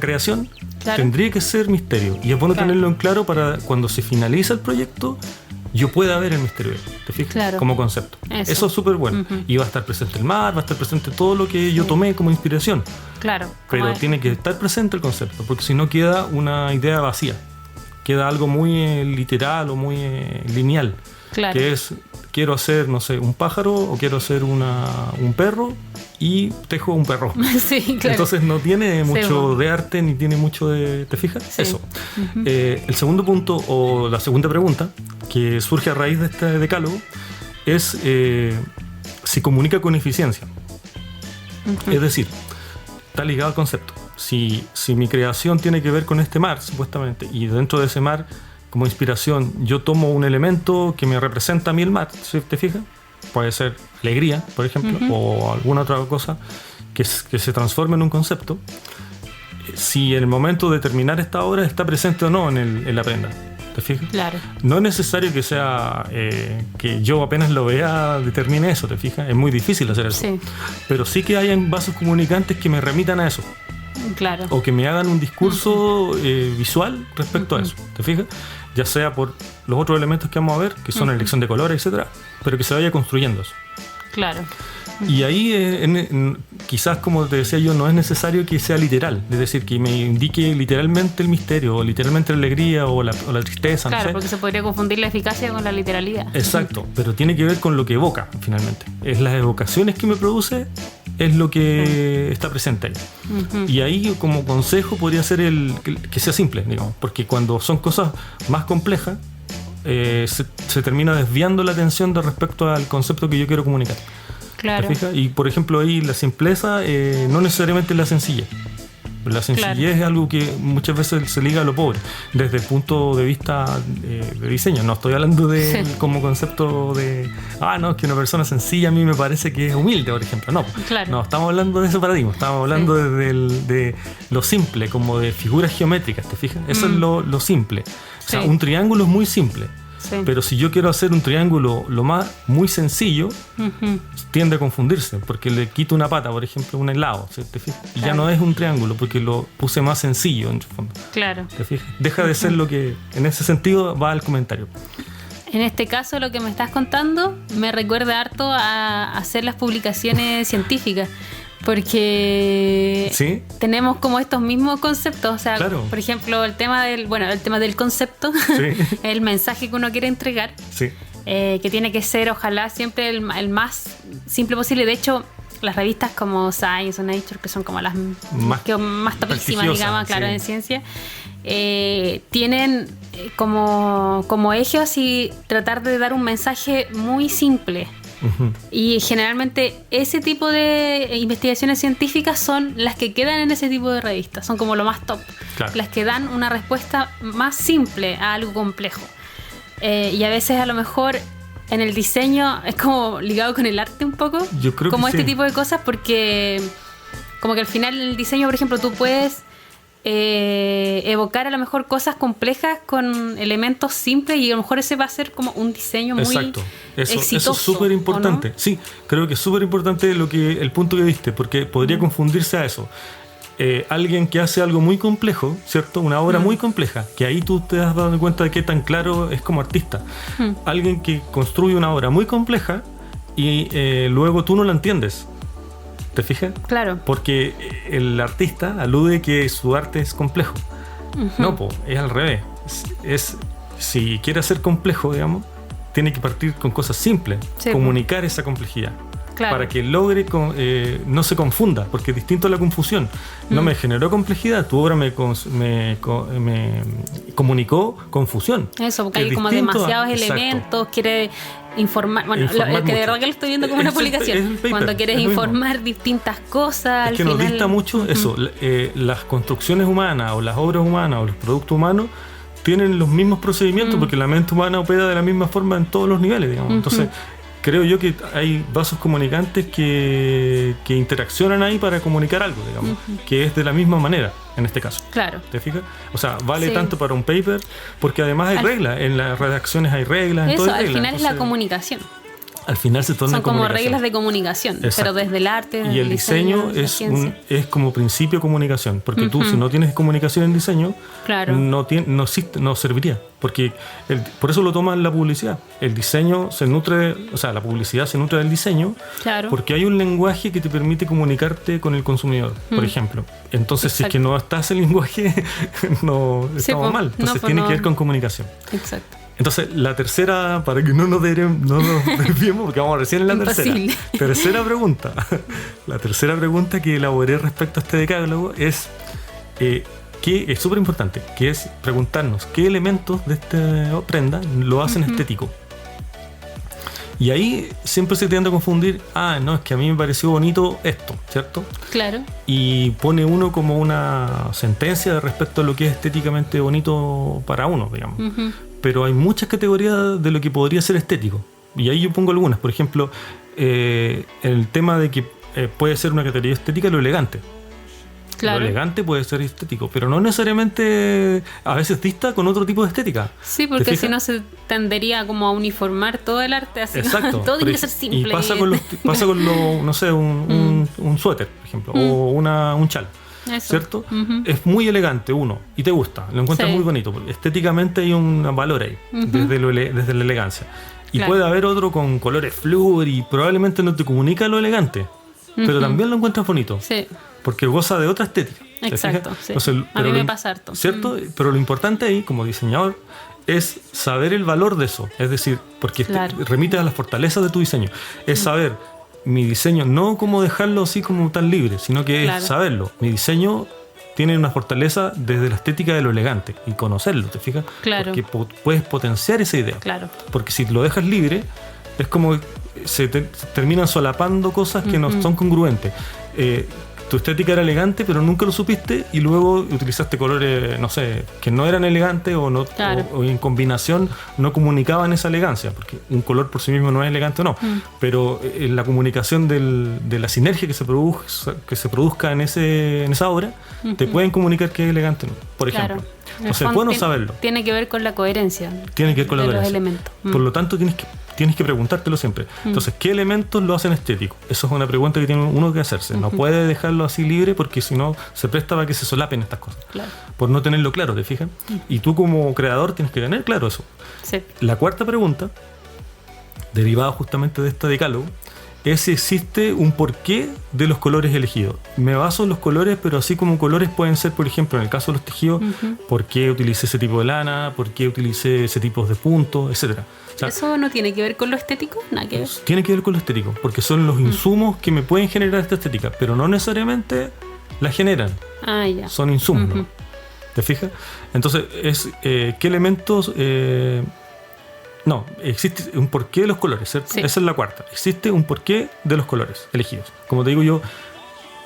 Speaker 1: creación, claro, tendría que ser misterio. Y es bueno tenerlo en claro para cuando se finaliza el proyecto, yo pueda ver el misterio, ¿te fijas? Claro. Como concepto. Eso es súper bueno. Y va a estar presente el mar, va a estar presente todo lo que yo tomé como inspiración.
Speaker 2: Claro.
Speaker 1: Pero tiene que estar presente el concepto, porque si no queda una idea vacía. Queda algo muy literal o muy lineal. Claro. Que es, quiero hacer, no sé, un pájaro o quiero hacer un perro y tejo un perro.
Speaker 2: Sí, claro.
Speaker 1: Entonces no tiene mucho de arte ni tiene mucho de... ¿Te fijas? Sí. Eso. El segundo punto o la segunda pregunta que surge a raíz de este decálogo es si comunica con eficiencia. Es decir, está ligado al concepto. Si mi creación tiene que ver con este mar, supuestamente, y dentro de ese mar, como inspiración, yo tomo un elemento que me representa a mí el mar, ¿te fijas? Puede ser alegría, por ejemplo, o alguna otra cosa que se transforme en un concepto. Si en el momento de terminar esta obra está presente o no en la prenda, ¿te fijas?
Speaker 2: Claro.
Speaker 1: No es necesario que sea que yo apenas lo vea determine eso, ¿te fijas? Es muy difícil hacer eso. Sí. Pero sí que hayan vasos comunicantes que me remitan a eso.
Speaker 2: Claro.
Speaker 1: O que me hagan un discurso visual respecto a eso, ¿te fijas? Ya sea por los otros elementos que vamos a ver, que son la elección de colores, etcétera, pero que se vaya construyendo eso.
Speaker 2: Claro.
Speaker 1: Y ahí, quizás, como te decía yo, no es necesario que sea literal, es decir, que me indique literalmente el misterio, o literalmente la alegría, o la tristeza.
Speaker 2: Claro,
Speaker 1: no sé.
Speaker 2: porque se podría confundir la eficacia con la literalidad.
Speaker 1: Exacto, pero tiene que ver con lo que evoca, finalmente. Es las evocaciones que me produce, es lo que está presente ahí. Y ahí, como consejo, podría ser que sea simple, digamos, porque cuando son cosas más complejas, se termina desviando la atención respecto al concepto que yo quiero comunicar.
Speaker 2: Claro.
Speaker 1: ¿Te fijas? Y por ejemplo ahí la simpleza no necesariamente la sencillez. La sencillez es algo que muchas veces se liga a lo pobre desde el punto de vista de diseño. No estoy hablando de como concepto de no, es que una persona sencilla a mí me parece que es humilde, por ejemplo. No, no estamos hablando de ese paradigma, estamos hablando de lo simple, como de figuras geométricas, ¿te fijas? Eso es lo simple. O sea, un triángulo es muy simple. Sí. Pero si yo quiero hacer un triángulo muy sencillo, tiende a confundirse, porque le quito una pata, por ejemplo, un helado, ¿sí? ¿Te fijas? Y ya no es un triángulo, porque lo puse más sencillo en el fondo.
Speaker 2: Claro.
Speaker 1: ¿Te fijas? Deja de ser lo que, en ese sentido, va al comentario.
Speaker 2: En este caso, lo que me estás contando me recuerda harto a hacer las publicaciones científicas. Porque tenemos como estos mismos conceptos, o sea, por ejemplo, el tema del concepto, el mensaje que uno quiere entregar, que tiene que ser, ojalá, siempre el más simple posible. De hecho, las revistas como Science o Nature, que son como las más topísimas, digamos, claro, en ciencia, tienen como eje así tratar de dar un mensaje muy simple. Y generalmente ese tipo de investigaciones científicas son las que quedan en ese tipo de revistas, son como lo más top, las que dan una respuesta más simple a algo complejo. Y a veces a lo mejor en el diseño es como ligado con el arte un poco,
Speaker 1: yo creo
Speaker 2: como
Speaker 1: que
Speaker 2: este tipo de cosas, porque como que al final en el diseño, por ejemplo, tú puedes evocar a lo mejor cosas complejas con elementos simples, y a lo mejor ese va a ser como un diseño muy exitoso. Eso es súper
Speaker 1: importante. ¿No? Sí, creo que es súper importante el punto que diste, porque podría confundirse a eso. Alguien que hace algo muy complejo, ¿cierto? Una obra muy compleja, que ahí tú te has dado cuenta de qué tan claro es como artista. Alguien que construye una obra muy compleja y luego tú no la entiendes. ¿Te fijas?
Speaker 2: Claro.
Speaker 1: Porque el artista alude que su arte es complejo. No, es al revés. Si quiere ser complejo, digamos, tiene que partir con cosas simples, comunicar esa complejidad. para que logre no se confunda, porque es distinto a la confusión. No me generó complejidad, tu obra me comunicó confusión.
Speaker 2: Eso, porque hay como demasiados elementos, quiere informar, bueno, que de verdad que lo estoy viendo como una publicación, cuando quieres informar distintas cosas.
Speaker 1: Es que nos dista mucho eso, las construcciones humanas o las obras humanas o los productos humanos tienen los mismos procedimientos porque la mente humana opera de la misma forma en todos los niveles, digamos. Entonces, creo yo que hay vasos comunicantes que interaccionan ahí para comunicar algo, digamos, que es de la misma manera, en este caso.
Speaker 2: Claro.
Speaker 1: ¿Te fijas? O sea, vale tanto para un paper, porque además hay reglas, en las redacciones hay reglas.
Speaker 2: Eso,
Speaker 1: en todo
Speaker 2: al final es la comunicación.
Speaker 1: Al final se torna
Speaker 2: son como reglas de comunicación. Exacto. Pero desde el arte,
Speaker 1: y el diseño es como principio de comunicación, porque tú si no tienes comunicación en diseño, no serviría, porque por eso lo toman la publicidad. El diseño se nutre, la publicidad se nutre del diseño, porque hay un lenguaje que te permite comunicarte con el consumidor, por ejemplo. Entonces, si es que no está ese lenguaje, estamos mal. Entonces tiene que ver con comunicación.
Speaker 2: Exacto.
Speaker 1: Entonces, la tercera, para que no nos desviemos, porque vamos recién en la tercera pregunta. La tercera pregunta que elaboré respecto a este decálogo es, que es súper importante, que es preguntarnos qué elementos de esta prenda lo hacen estético. Y ahí siempre se tiende a confundir, no, es que a mí me pareció bonito esto, ¿cierto?
Speaker 2: Claro.
Speaker 1: Y pone uno como una sentencia respecto a lo que es estéticamente bonito para uno, digamos. Pero hay muchas categorías de lo que podría ser estético. Y ahí yo pongo algunas. Por ejemplo, el tema de que puede ser una categoría estética lo elegante. Claro. Lo elegante puede ser estético, pero no necesariamente a veces dista con otro tipo de estética.
Speaker 2: Sí, porque si no se tendería como a uniformar todo el arte así.
Speaker 1: Exacto.
Speaker 2: Todo tiene que ser simple.
Speaker 1: Y pasa con no sé, un suéter, por ejemplo, o un chal. Eso. ¿Cierto? Es muy elegante y te gusta, lo encuentras muy bonito, porque estéticamente hay un valor ahí, desde la elegancia. Y puede haber otro con colores flúor y probablemente no te comunica lo elegante, pero también lo encuentras bonito, porque goza de otra estética.
Speaker 2: Exacto, sí. Entonces, a mí me pasa harto.
Speaker 1: ¿Cierto? Pero lo importante ahí, como diseñador, es saber el valor de eso, es decir, porque remite a las fortalezas de tu diseño, es saber mi diseño, no como dejarlo así como tan libre, sino que es saberlo. Mi diseño tiene una fortaleza desde la estética de lo elegante y conocerlo, ¿te fijas?
Speaker 2: Claro.
Speaker 1: Porque puedes potenciar esa idea.
Speaker 2: Claro.
Speaker 1: Porque si lo dejas libre, es como se terminan solapando cosas que no son congruentes. Tu estética era elegante, pero nunca lo supiste y luego utilizaste colores, no sé, que no eran elegantes o en combinación no comunicaban esa elegancia, porque un color por sí mismo no es elegante o no, pero en la comunicación de la sinergia que se produzca en esa obra, te pueden comunicar que es elegante o no, por ejemplo. Entonces es bueno saberlo.
Speaker 2: Tiene que ver con la coherencia.
Speaker 1: Tiene que ver con la coherencia.
Speaker 2: Los elementos.
Speaker 1: Por lo tanto, tienes que preguntártelo siempre. Entonces, ¿qué elementos lo hacen estético? Eso es una pregunta que tiene uno que hacerse. No puede dejarlo así libre porque si no se presta para que se solapen estas cosas.
Speaker 2: Claro.
Speaker 1: Por no tenerlo claro, ¿te fijas? Y tú como creador tienes que tener claro eso.
Speaker 2: Sí.
Speaker 1: La cuarta pregunta, derivada justamente de este decálogo, es si existe un porqué de los colores elegidos. Me baso en los colores, pero así como colores pueden ser, por ejemplo, en el caso de los tejidos, por qué utilicé ese tipo de lana, por qué utilicé ese tipo de puntos, etcétera. O sea,
Speaker 2: ¿eso no tiene que ver con lo estético? Nada que ver.
Speaker 1: Tiene que ver con lo estético, porque son los insumos que me pueden generar esta estética, pero no necesariamente la generan.
Speaker 2: Ya.
Speaker 1: Son insumos, ¿no? ¿Te fijas? Entonces, ¿qué elementos... No, existe un porqué de los colores, ¿cierto? Sí. Esa es la cuarta. Existe un porqué de los colores elegidos. Como te digo yo,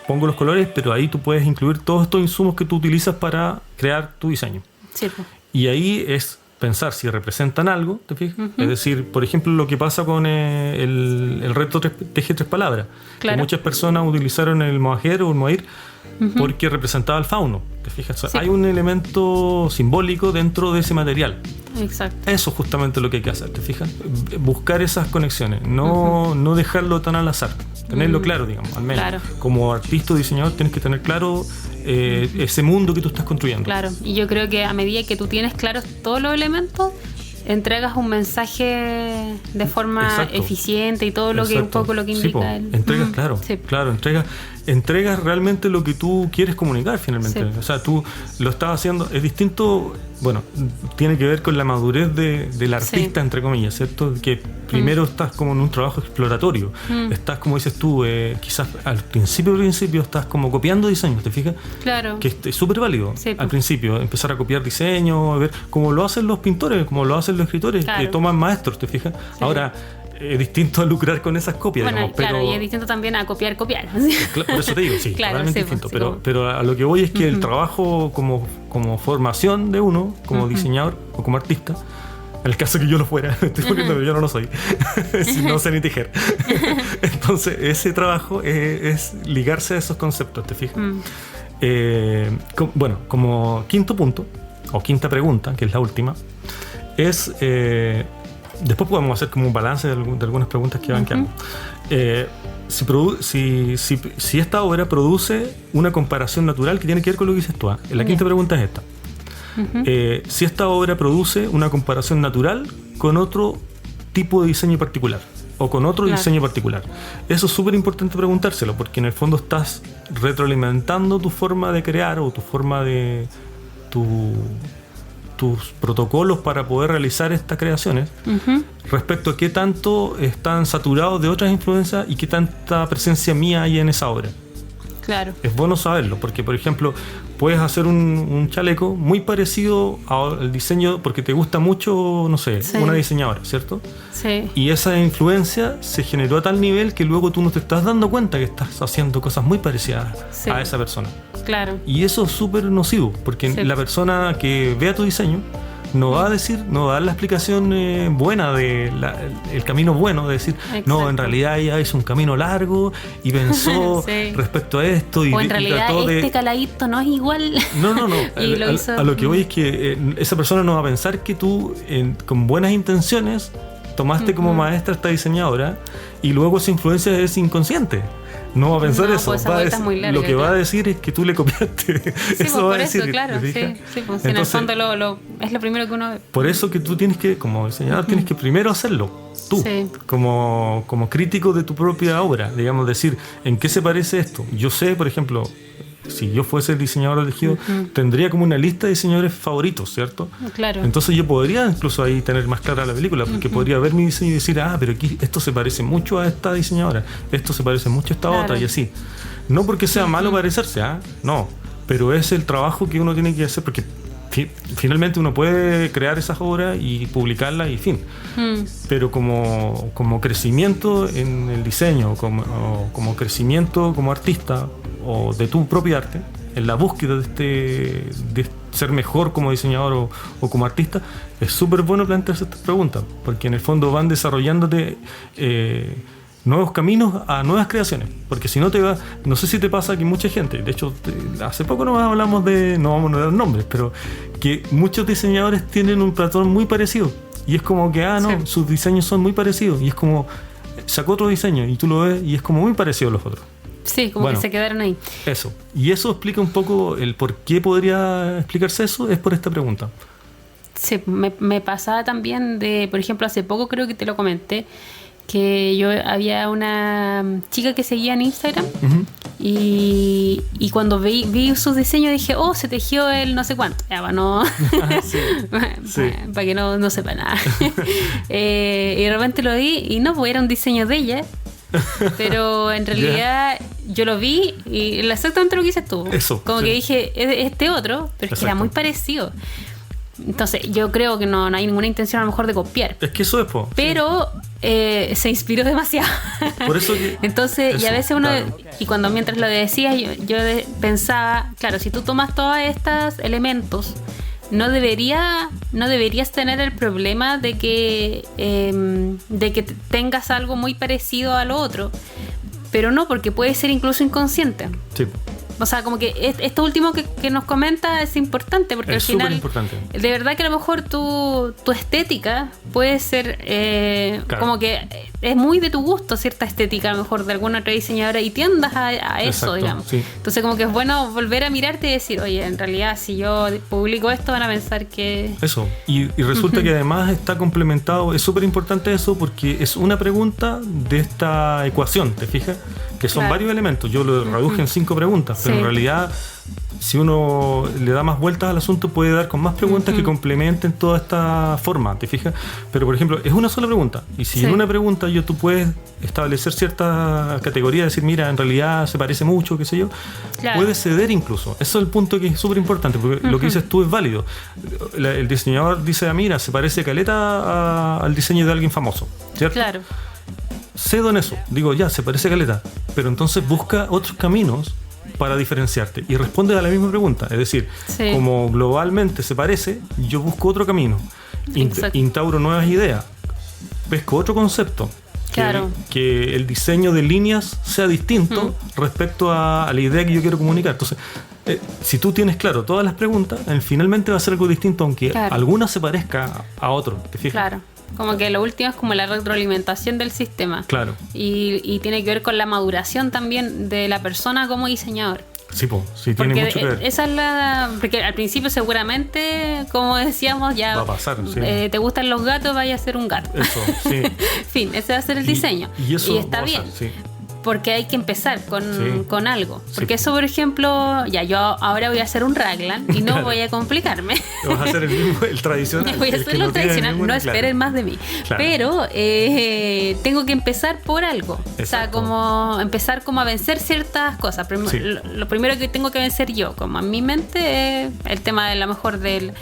Speaker 1: pongo los colores, pero ahí tú puedes incluir todos estos insumos que tú utilizas para crear tu diseño.
Speaker 2: Sí.
Speaker 1: Y ahí es pensar si representan algo, ¿te fijas? Es decir, por ejemplo, lo que pasa con el reto teje tres palabras. Claro. Que muchas personas utilizaron el mohair o el mohair porque representaba el fauno, ¿te fijas? O sea, hay un elemento simbólico dentro de ese material.
Speaker 2: Exacto.
Speaker 1: Eso es justamente lo que hay que hacer, ¿te fijas? Buscar esas conexiones, no dejarlo tan al azar, tenerlo claro, digamos, al menos. Claro. Como artista o diseñador tienes que tener claro ese mundo que tú estás construyendo.
Speaker 2: Claro, y yo creo que a medida que tú tienes claros todos los elementos, entregas un mensaje de forma eficiente y todo lo que un poco lo que indica.
Speaker 1: Entregas, claro, entregas. entregas realmente lo que tú quieres comunicar finalmente. Sí. O sea, tú lo estás haciendo, es distinto, bueno, tiene que ver con la madurez del artista, entre comillas, ¿cierto? Que primero estás como en un trabajo exploratorio, estás, como dices tú, quizás al principio estás como copiando diseños, ¿te fijas?
Speaker 2: Claro.
Speaker 1: Que es súper válido al principio, empezar a copiar diseños, a ver cómo lo hacen los pintores, cómo lo hacen los escritores, que toman maestros, ¿te fijas? Sí. Ahora, es distinto a lucrar con esas copias,
Speaker 2: bueno,
Speaker 1: digamos,
Speaker 2: claro, y es distinto también a copiar.
Speaker 1: Por eso te digo, sí, claro, totalmente distinto. Pero a lo que voy es que el trabajo como formación de uno, como diseñador o como artista, en el caso que yo lo fuera, estoy poniendo, pero yo no lo soy, si no sé ni tejer. Entonces, ese trabajo es ligarse a esos conceptos, ¿te fijas? Bueno, como quinto punto, o quinta pregunta, que es la última, es... después podemos hacer como un balance de algunas preguntas que van quedando. Si esta obra produce una comparación natural que tiene que ver con lo que dices tú. La quinta pregunta es esta. Si esta obra produce una comparación natural con otro tipo de diseño particular o con otro diseño particular. Eso es súper importante preguntárselo, porque en el fondo estás retroalimentando tu forma de crear o tu forma de... tus protocolos para poder realizar estas creaciones respecto a qué tanto están saturados de otras influencias y qué tanta presencia mía hay en esa obra.
Speaker 2: Claro.
Speaker 1: Es bueno saberlo, porque por ejemplo puedes hacer un chaleco muy parecido al diseño porque te gusta mucho, no sé, una diseñadora, ¿cierto?
Speaker 2: Sí.
Speaker 1: Y esa influencia se generó a tal nivel que luego tú no te estás dando cuenta que estás haciendo cosas muy parecidas a esa persona.
Speaker 2: Claro.
Speaker 1: Y eso es súper nocivo, porque la persona que vea tu diseño no va a dar la explicación buena el camino bueno de decir, no, en realidad ella hizo un camino largo y pensó respecto a esto
Speaker 2: o en realidad
Speaker 1: trató
Speaker 2: este caladito no es igual.
Speaker 1: No. A lo que voy es que esa persona no va a pensar que tú con buenas intenciones tomaste como maestra esta diseñadora y luego esa influencia es inconsciente. No va a pensar eso.
Speaker 2: Pues
Speaker 1: lo que va a decir es que tú le copiaste. Eso va a decir.
Speaker 2: Claro, pues entonces, en el fondo es lo primero que uno ve.
Speaker 1: Por eso que tú tienes que, como diseñador, tienes que primero hacerlo. Tú, como crítico de tu propia obra. Digamos, decir, ¿en qué se parece esto? Yo sé, por ejemplo, si yo fuese el diseñador elegido, tendría como una lista de diseñadores favoritos, ¿cierto?
Speaker 2: Claro.
Speaker 1: Entonces yo podría incluso ahí tener más clara la película, porque podría ver mi diseño y decir, pero aquí esto se parece mucho a esta diseñadora, esto se parece mucho a esta otra, y así. No porque sea malo parecerse, no, pero es el trabajo que uno tiene que hacer, porque finalmente uno puede crear esas obras y publicarlas y fin. Pero como crecimiento en el diseño, como crecimiento como artista o de tu propio arte, en la búsqueda de ser mejor como diseñador o como artista, es súper bueno plantearse estas preguntas, porque en el fondo van desarrollándote nuevos caminos a nuevas creaciones, porque si no no sé si te pasa que mucha gente, de hecho hace poco nos hablamos no vamos a dar nombres, pero que muchos diseñadores tienen un patrón muy parecido y es como que sus diseños son muy parecidos y es como sacó otro diseño y tú lo ves y es como muy parecido a los otros.
Speaker 2: Sí, como que se quedaron ahí.
Speaker 1: Eso. Y eso explica un poco el por qué podría explicarse eso, es por esta pregunta.
Speaker 2: Sí, me pasaba también por ejemplo, hace poco creo que te lo comenté, que yo había una chica que seguía en Instagram y cuando vi sus diseños dije, se tejió el no sé cuánto. Ya, para que no sepa nada. Y de repente lo vi y pues era un diseño de ella. Pero en realidad yo lo vi y exactamente lo que dices tú.
Speaker 1: Eso,
Speaker 2: como que dije, este otro, pero es que era muy parecido. Entonces yo creo que no hay ninguna intención a lo mejor de copiar.
Speaker 1: Es que eso es
Speaker 2: pero se inspiró demasiado.
Speaker 1: Por eso que
Speaker 2: entonces, y a veces uno, y mientras lo decías, yo pensaba, claro, si tú tomas todos estos elementos, no deberías tener el problema de que tengas algo muy parecido a lo otro, pero no, porque puede ser incluso inconsciente.
Speaker 1: Sí.
Speaker 2: O sea, como que esto último que nos comenta es importante, porque al final,
Speaker 1: importante.
Speaker 2: De verdad que a lo mejor tu estética puede ser como que es muy de tu gusto cierta estética, a lo mejor de alguna otra diseñadora, y tiendas a eso, exacto, digamos. Sí. Entonces como que es bueno volver a mirarte y decir, oye, en realidad si yo publico esto van a pensar que...
Speaker 1: Eso, y resulta que además está complementado, es súper importante eso porque es una pregunta de esta ecuación, ¿te fijas? Que son varios elementos, yo lo reduje en 5 preguntas, pero en realidad... Si uno le da más vueltas al asunto, puede dar con más preguntas que complementen toda esta forma, ¿te fijas? Pero, por ejemplo, es una sola pregunta. Y si en una pregunta tú puedes establecer cierta categoría, decir, mira, en realidad se parece mucho, qué sé yo, puedes ceder incluso. Eso es el punto que es súper importante, porque lo que dices tú es válido. El diseñador dice, mira, se parece caleta al diseño de alguien famoso, ¿cierto?
Speaker 2: Claro.
Speaker 1: Cedo en eso. Digo, ya, se parece caleta. Pero entonces busca otros caminos para diferenciarte y responde a la misma pregunta, es decir, como globalmente se parece, yo busco otro camino, instauro nuevas ideas, pesco otro concepto, que el diseño de líneas sea distinto respecto a la idea que yo quiero comunicar. Entonces, si tú tienes claro todas las preguntas, finalmente va a ser algo distinto, aunque alguna se parezca a otro, ¿te fijas?
Speaker 2: Claro. Como que lo último es como la retroalimentación del sistema.
Speaker 1: Claro.
Speaker 2: Y tiene que ver con la maduración también de la persona como diseñador.
Speaker 1: Sí, sí, tiene mucho que ver.
Speaker 2: Esa es porque al principio seguramente, como decíamos, ya
Speaker 1: va a pasar,
Speaker 2: te gustan los gatos, vaya a ser un gato.
Speaker 1: Eso, sí.
Speaker 2: Fin, ese va a ser el diseño.
Speaker 1: Y
Speaker 2: está bien.
Speaker 1: Sí.
Speaker 2: Porque hay que empezar con algo. Porque eso, por ejemplo, yo ahora voy a hacer un raglan y no voy a complicarme.
Speaker 1: Vas a hacer el tradicional.
Speaker 2: Voy a hacer lo tradicional, no esperen más de mí. Claro. Pero tengo que empezar por algo. Exacto. O sea, como empezar como a vencer ciertas cosas. Lo primero que tengo que vencer yo, como en mi mente, es el tema de lo mejor de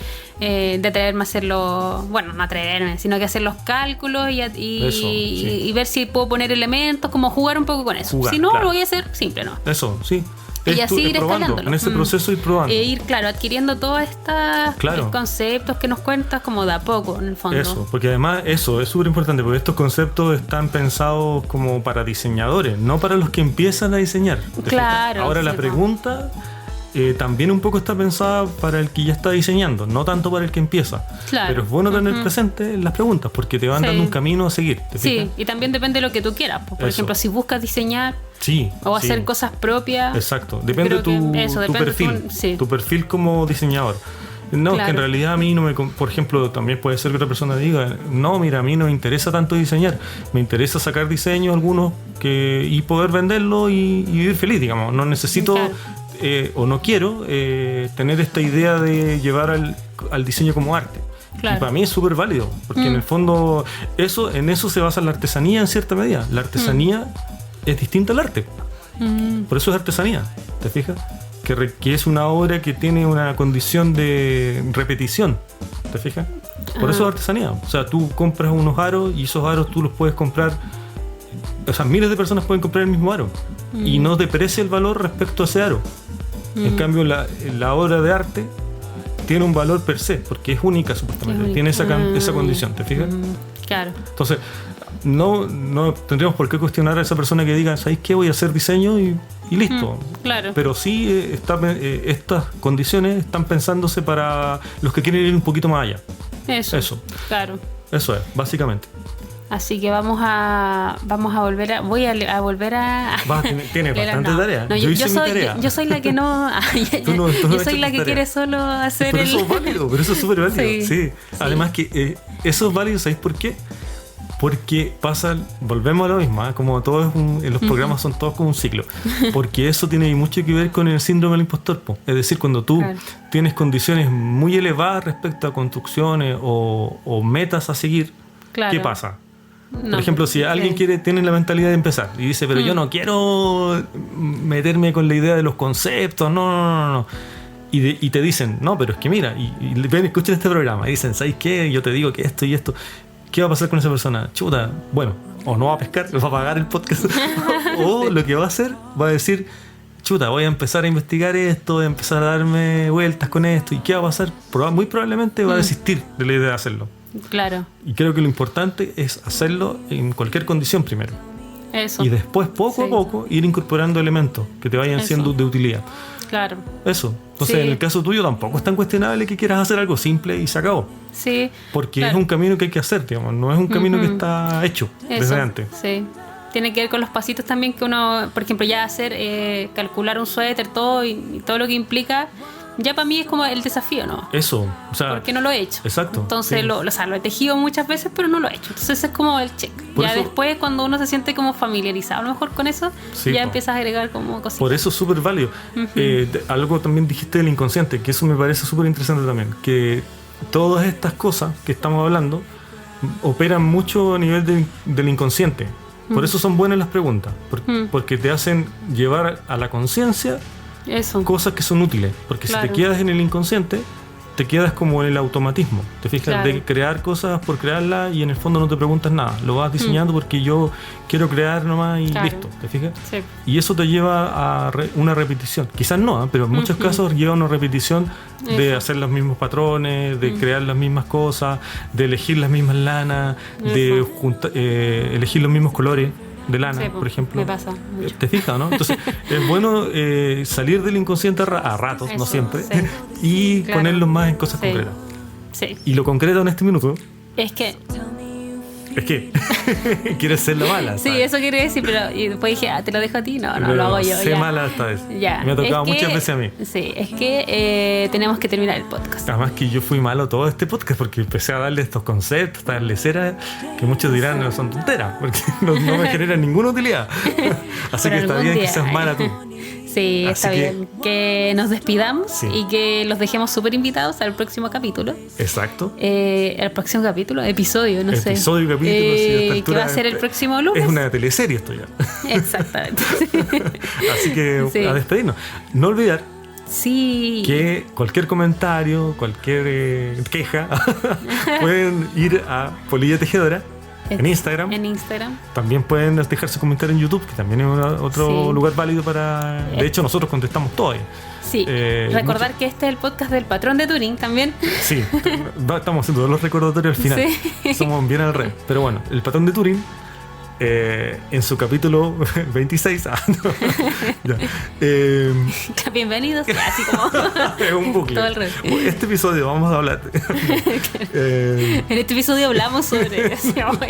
Speaker 2: atreverme a hacerlo, bueno, no atreverme, sino que hacer los cálculos y ver si puedo poner elementos, como jugar un poco con eso. Si no, lo voy a hacer simple, ¿no?
Speaker 1: Eso, sí.
Speaker 2: Y así ir escalándolo.
Speaker 1: En ese proceso ir probando.
Speaker 2: Ir, adquiriendo todos estos conceptos que nos cuentas como de a poco, en el fondo.
Speaker 1: Eso, porque además eso es súper importante, porque estos conceptos están pensados como para diseñadores, no para los que empiezan a diseñar.
Speaker 2: Claro.
Speaker 1: Ahora la pregunta... también un poco está pensada para el que ya está diseñando, no tanto para el que empieza.
Speaker 2: Claro.
Speaker 1: Pero es bueno tener presente las preguntas porque te van dando un camino a seguir.
Speaker 2: Sí, y también depende de lo que tú quieras. Por ejemplo, si buscas diseñar o hacer cosas propias.
Speaker 1: Exacto, depende de tu perfil. Tu perfil como diseñador. No, es que en realidad a mí no me... Por ejemplo, también puede ser que otra persona diga, no, mira, a mí no me interesa tanto diseñar, me interesa sacar diseños algunos y poder venderlo y vivir feliz, digamos. No necesito... o no quiero tener esta idea de llevar al diseño como arte. Y para mí es súper válido, porque en el fondo en eso se basa la artesanía en cierta medida. La artesanía es distinta al arte. Por eso es artesanía, ¿te fijas? Que es una obra que tiene una condición de repetición, ¿te fijas? Por eso es artesanía. O sea, tú compras unos aros y esos aros tú los puedes comprar. O sea, miles de personas pueden comprar el mismo aro y no deprecia el valor respecto a ese aro. En cambio, la obra de arte tiene un valor per se, porque es única supuestamente, tiene esa condición, ¿te fijas?
Speaker 2: Claro.
Speaker 1: Entonces, no tendríamos por qué cuestionar a esa persona que diga, ¿sabes qué? Voy a hacer diseño y listo.
Speaker 2: Claro.
Speaker 1: Pero sí, estas condiciones están pensándose para los que quieren ir un poquito más allá. Eso.
Speaker 2: Claro.
Speaker 1: Eso es, básicamente.
Speaker 2: Así que vamos a volver a... Voy a volver a...
Speaker 1: Tienes bastante tarea.
Speaker 2: No, yo soy mi tarea. Yo soy la que no... yo soy la que quiere solo hacer
Speaker 1: pero eso es válido, pero eso es súper válido. Sí. Además que eso es válido, ¿sabéis por qué? Porque volvemos a lo mismo, como todos en los programas son todos como un ciclo. Porque eso tiene mucho que ver con el síndrome del impostor. Es decir, cuando tú tienes condiciones muy elevadas respecto a construcciones o metas a seguir, ¿qué pasa? Por ejemplo, si alguien tiene la mentalidad de empezar y dice, pero yo no quiero meterme con la idea de los conceptos, no. Y te dicen, no, pero es que mira, y escuchen este programa y dicen, ¿sabes qué? Yo te digo que esto y esto. ¿Qué va a pasar con esa persona? Chuta, bueno, o no va a pescar, va a pagar el podcast. O lo que va a hacer, va a decir, chuta, voy a empezar a investigar esto, voy a empezar a darme vueltas con esto. ¿Y qué va a pasar? Muy probablemente va a desistir de la idea de hacerlo.
Speaker 2: Claro.
Speaker 1: Y creo que lo importante es hacerlo en cualquier condición primero.
Speaker 2: Eso.
Speaker 1: Y después, poco a poco, ir incorporando elementos que te vayan siendo de utilidad.
Speaker 2: Claro.
Speaker 1: Eso. Entonces, en el caso tuyo tampoco es tan cuestionable que quieras hacer algo simple y se acabó.
Speaker 2: Sí.
Speaker 1: Porque es un camino que hay que hacer, digamos. No es un camino que está hecho desde antes.
Speaker 2: Sí. Tiene que ver con los pasitos también que uno, por ejemplo, ya hacer, calcular un suéter, todo y todo lo que implica. Ya para mí es como el desafío, ¿no?
Speaker 1: Eso, o sea...
Speaker 2: Porque no lo he hecho.
Speaker 1: Exacto.
Speaker 2: Entonces, lo he tejido muchas veces, pero no lo he hecho. Entonces es como el check. Por ya eso, después, cuando uno se siente como familiarizado a lo mejor con eso, ya empiezas a agregar como cositas.
Speaker 1: Por eso es súper válido. Algo también dijiste del inconsciente, que eso me parece súper interesante también. Que todas estas cosas que estamos hablando operan mucho a nivel del inconsciente. Por eso son buenas las preguntas. Porque te hacen llevar a la conciencia cosas que son útiles, porque si te quedas en el inconsciente te quedas como en el automatismo, te fijas, de crear cosas por crearlas y en el fondo no te preguntas nada, lo vas diseñando porque yo quiero crear nomás y listo, ¿te fijas? Y eso te lleva a una repetición, quizás no, pero en muchos casos lleva a una repetición de hacer los mismos patrones, de crear las mismas cosas, de elegir las mismas lanas, de elegir los mismos colores de lana, por ejemplo.
Speaker 2: Me pasa mucho.
Speaker 1: ¿Te fijas, no? Entonces es bueno salir del inconsciente a ratos, no siempre, y ponerlo más en cosas concretas. Y lo concreto en este minuto
Speaker 2: es que
Speaker 1: quieres ser la mala, ¿sabes?
Speaker 2: Sí, eso quiere decir, pero y después dije, te lo dejo a ti, no lo hago yo.
Speaker 1: Sé mala esta vez. Me ha tocado muchas veces a mí.
Speaker 2: Sí, es que tenemos que terminar el podcast.
Speaker 1: Además que yo fui malo todo este podcast porque empecé a darle estos conceptos, a darle cera, que muchos dirán no son tonteras, porque no me generan ninguna utilidad. Así que está bien que seas mala tú.
Speaker 2: Sí, está bien. Que nos despidamos y que los dejemos súper invitados al próximo capítulo.
Speaker 1: Exacto.
Speaker 2: El próximo capítulo, episodio, no sé.
Speaker 1: Episodio, capítulo,
Speaker 2: que va a ser el próximo lunes.
Speaker 1: Es una teleserie esto ya.
Speaker 2: Exactamente.
Speaker 1: Así que a despedirnos. No olvidar
Speaker 2: que
Speaker 1: cualquier comentario, cualquier queja, pueden ir a Polilla Tejedora. En Instagram. También pueden dejar su comentario en YouTube, que también es otro lugar válido para... De hecho, nosotros contestamos todo ahí.
Speaker 2: Sí. Recordar que este es el podcast del patrón de Turing también. Sí,
Speaker 1: estamos haciendo todos los recordatorios al final. Sí. Somos bien al revés. Pero bueno, el patrón de Turing, en su capítulo 26...
Speaker 2: Bienvenidos, así como...
Speaker 1: es un bucle.
Speaker 2: Todo el resto.
Speaker 1: Este episodio vamos a hablar...
Speaker 2: en este episodio hablamos sobre...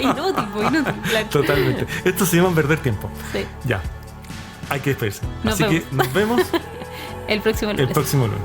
Speaker 2: inútil.
Speaker 1: Totalmente. Esto se llama perder tiempo.
Speaker 2: Sí.
Speaker 1: Ya. Hay que despedirse. Así que nos vemos...
Speaker 2: el próximo lunes.